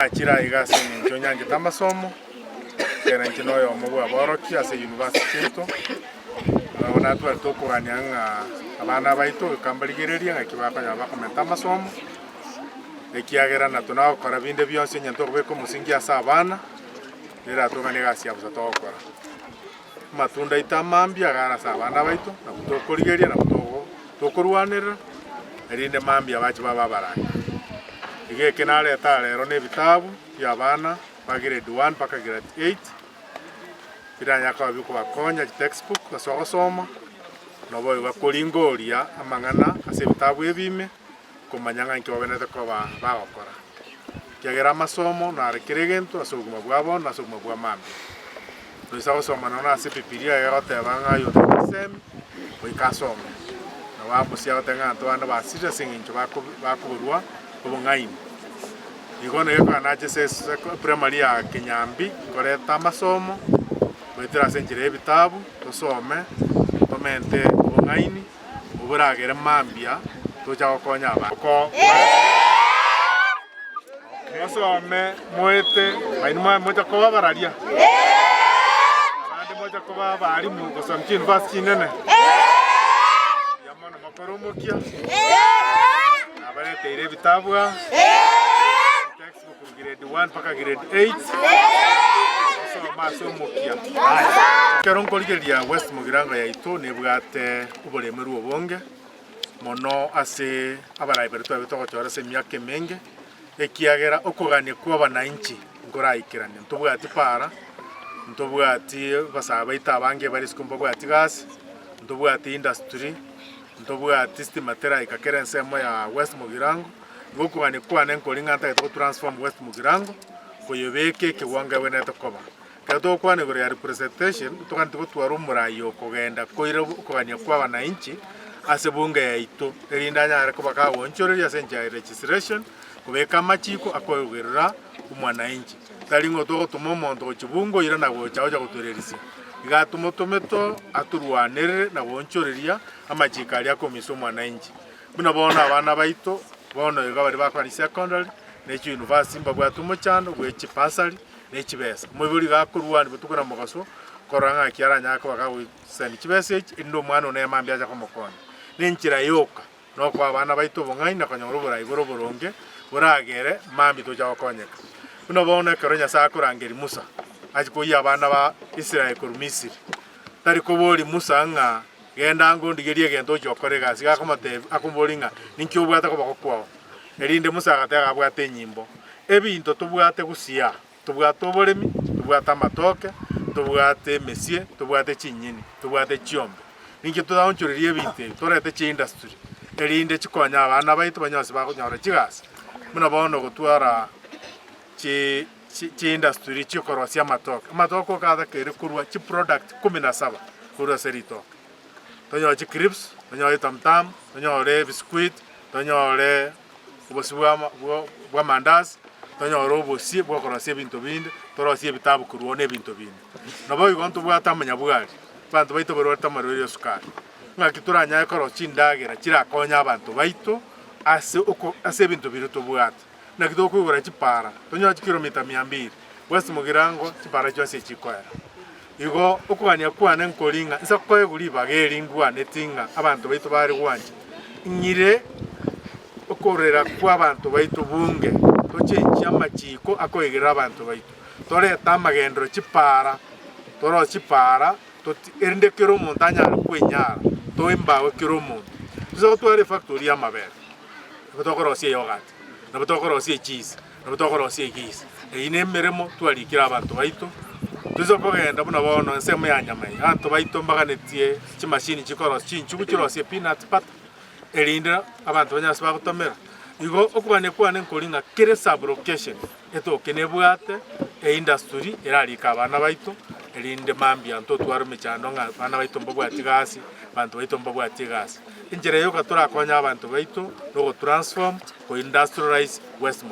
Achira igase ni nyonyange tamasomo kera nkino yo mubwa boroki ase university to ona twari tukugania abana baito kambaligereria ngakibakanya bakomenta amasomo ekiagera na tunakora binde byonse nyanto kubeko musingi asa abana era tugane gasi abuza tokora matunda itamambia gara sa abana baito na kutokorigeria na kutokurwanira erinde mambia bachi babaranga ige kenale lero ne bitabu ya bana ba grade 1 paka grade 8 biranya kwa biko bakonya textbook basoma no boy bakolingoria amangana ase bitabu ebime komanyanga nke babenete ko bagokora kigera masomo na rekiregento asoguma bwabo na asoguma bwa mambi tuisa gusoma na ase pipiria yote banga yo sem boikasoma na wabo sia otenga ntwana basira singincho bakuburwa ubungaini igone yako anaje primary ya Kinyambi koreta masomo betira senjire ebitabu tosome tomente ubungaini uburagere mambia toja konya abako masome mwete mainuma mwete ko babararia abandi mwete ko babari mu gusomcha university nene yamana makoromokia abarete ire bitabu textbook grade 1 paka grade 8 so masomo kia kero nkoligeria West Mugirango ya ito nebwate ubolemeru obonge mono ase abaraibere twa bitoko chora se myake menge ekiagera okugania kwa bananchi ngoraikirane ntobwati para ntobwati basaba itabange bari sikumba bwati gas ntobwati industry ntobwati stimatera ikakera nsemo ya West Mugirango ngokugania kwa nenkolinga ntagete transform West Mugirango koyobeke kiwanga wenete koba kato kwane gore representation tukanti gutwara umurayo kugenda koira kugania kwa bananchi ase bunge ya ito erindanya ariko bakawonchoreria senja registration kubeka machiko akogerera umwananchi talingo to tumomondo chibungo ira nago chaoja guturerisia igatumotometo aturwanere na wonchoreria amachika ali akomiso mwananchi buna bona abana baito bona yoga bari bakwa secondary nechi university mbagwa tumuchano gwechi pasali nechi besa mwibuli gakurwani butukura mugaso koranga kiaranya ko bakawe send chibese indo mwana ne mambya ja komokona nenchira yoka no kwa abana baito bongai na kanyoro igoro boronge buragere mambi to jawo konyeka uno bona karonya sakurangeri Musa achiko ya abana ba Israel ku Misiri tari ko boli Musa nga genda ngondigerie gento jokore gasi gakomate akumbolinga ninkyo bwata ko bakokwa erinde Musa gatega bwate nyimbo ebinto tubwate gusia tubwate obolemi tubwate amatoke tubwate mesie tubwate chinyini tubwate chiombe ninkyo tudawonchorerie ebinto torete chi industry erinde chikonya abana baito banyose bakonyora chigasi muna bono gutwara chi industry chikorosia matoko kada kere kurwa chi product 17 kurwa serito tonyo chi crisps tonyo tamtam tonyo biscuit tonyo ubosibwa bwa mandazi tonyo robosi bwa korosia binto binde torosia bitabu kurwa ne binto binde nabo igonto bwa tamanya bwali bantu baito bero tamarero sukari ngakituranya korosi ndagera kirakonya abantu baito ase bintu biruto bwate na kitoko kugura chipara tonyo kilomita 200 West Mugirango chipara cyo ase chikoera igo okugania kwane nkolinga nsa koye guli bageri ngwa netinga abantu baito bari gwanje nyire okorera kwa abantu baito bunge tochenchi amachiko akoyegera abantu baito tore tamagendro chipara toro chipara erinde kiro montanya kwenyara toimbawe kiro mont zo tware factory ya mabere butokorosie yogurt na butokorosie cheese na butokorosie gis ine meremo twalikira abantu baito tuzo kogenda buna bono nsemo ya nyama abantu baito mbaganetie chimashini chikorosi chinchu kirosie peanut butter erindira abantu banyase bagutomera igo okubane kwane nkolinga kire sub location etokene bwate industry eralika abana baito erinde mambi anto twaro mechando nga abana baito mbobwati gasi abantu baito mbobwati gasi injira yo katura konya abantu baito no transform ko industrialize West